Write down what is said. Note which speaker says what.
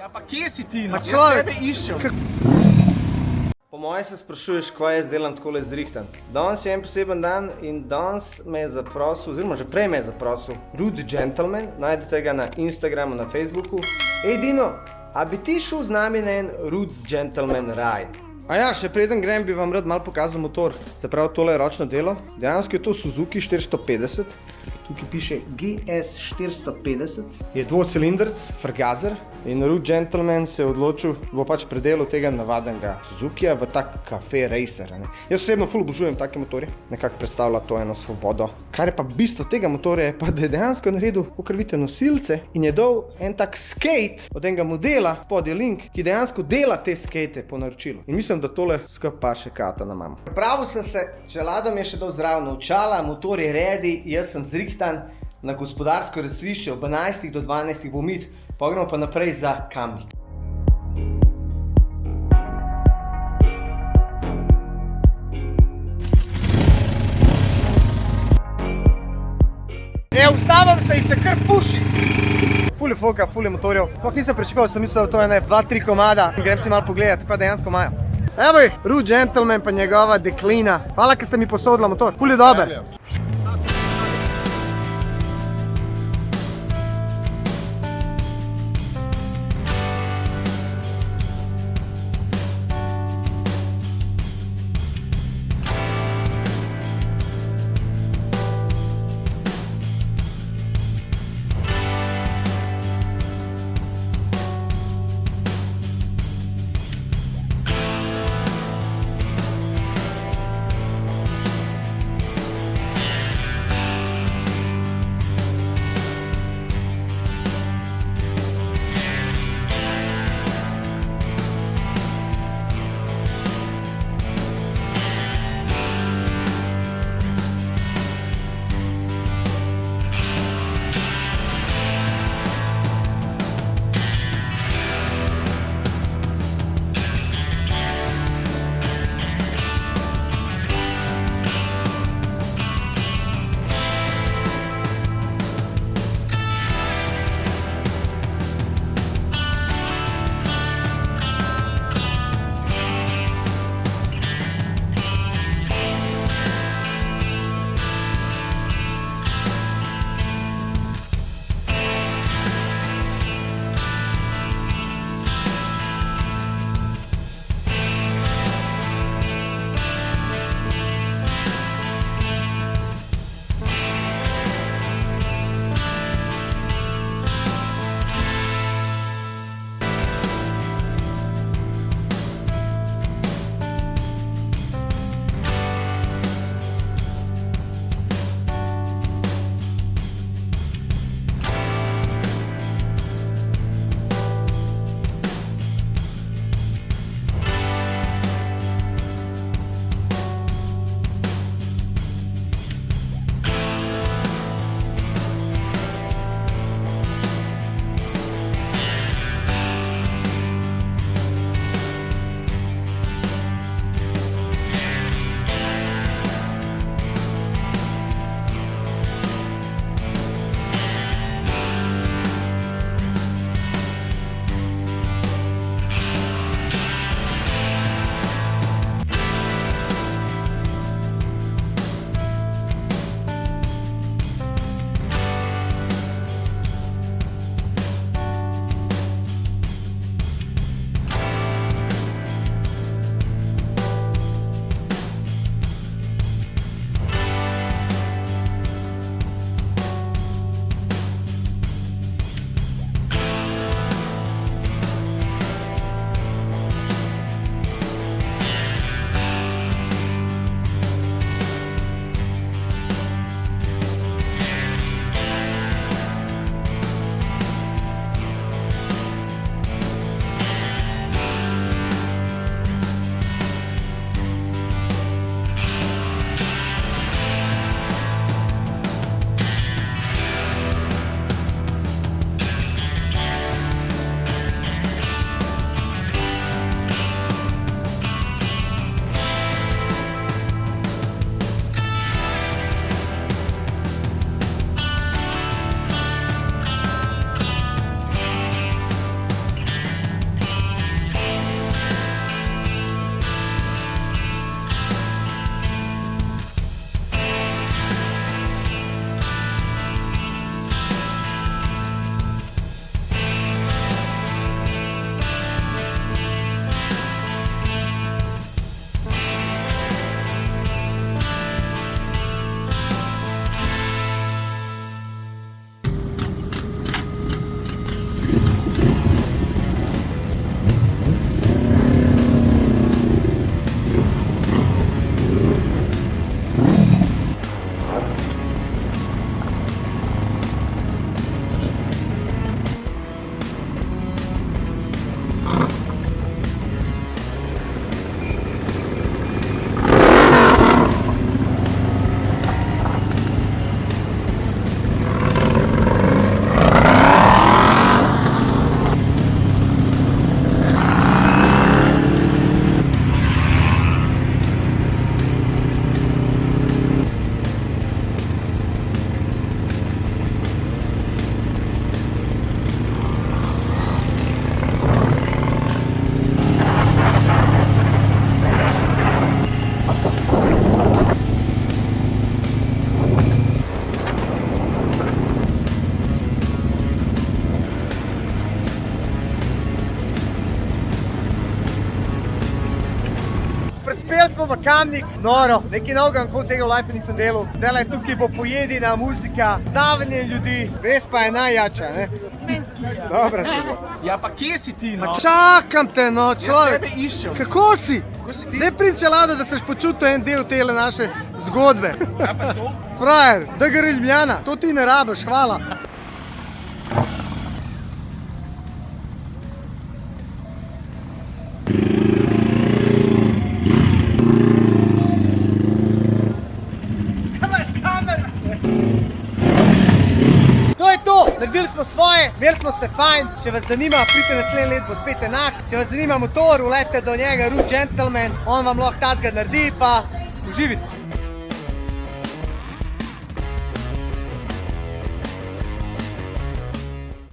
Speaker 1: Ja, pa kje si ti?
Speaker 2: Pa
Speaker 1: Jaz
Speaker 2: človek-
Speaker 1: tebe iščem.
Speaker 2: Po moje se sprašuješ, kaj jaz delam takole zrihtan. Danes je en poseben dan in danes me je zaprosil, oziroma že prej me je zaprosil, Rude Gentleman, najdete ga na Instagramu, na Facebooku. Ej Dino, a bi ti šel z nami na en Rude Gentleman ride? A ja, še preden grem bi vam rad malo pokazal motor. Se pravi, tole je ročno delo. Dejansko je to Suzuki 450. Tukaj piše GS 450. Je dvocilindrc, frgazer. In Rude Gentleman se je odločil, bo pač predelal tega navadnega Suzukija v tak cafe racer. Ne? Jaz osebno ful obožujem take motorje. Nekako predstavlja to eno svobodo. Kar je pa bistvo tega motorja je pa, da je dejansko naredil, kakor vidite, nosilce in je dal en tak skate od enega modela, pod je link, ki dejansko dela te skate po naročilu. In mislim, da tole skup pa še kato na mamo. Pripravil sem se, čelado mi je še dal zraven očala, motor je ready, jaz sem zrihtan na gospodarsko razsvišče, ob 11 do 12 bo mit, pa gremo pa naprej za Kamnik. Ustavim se in se kar puši. Ful je foka, ful je motorjev. Sploh nisem pričakoval, sem mislil, da to je ne 2-3 komada. Grem si malo pogledat, kaj dejansko imajo. Evo jih, Rude Gentleman pa njegova deklina. Hvala, ker ste mi posodila motor. Ful je dober. Prišli smo v Kamnik, noro, nekaj novega, kot tega v life nisem delal. Zdaj tukaj bo pojedina muzika, znavanje ljudi, res pa je najjača, ne? Dobro se bo.
Speaker 1: Ja, pa kje si ti, no?
Speaker 2: Pa čakam te, no,
Speaker 1: Jaz
Speaker 2: človek.
Speaker 1: tebe iščem.
Speaker 2: Kako si?
Speaker 1: Kako si ti?
Speaker 2: Ne pričelada, da seš počutil en del tele naše zgodbe.
Speaker 1: Ja, pa to?
Speaker 2: Frajer, da gre Ljubljana, to ti ne rabiš, hvala. To je to, naredili smo svoje, imeli smo se fajn, če vas zanima, pridite naslednje let, bo spet enak, če vas zanima motor, ulete do njega, Root Gentleman, on vam lahko tazga naredi, pa uživite.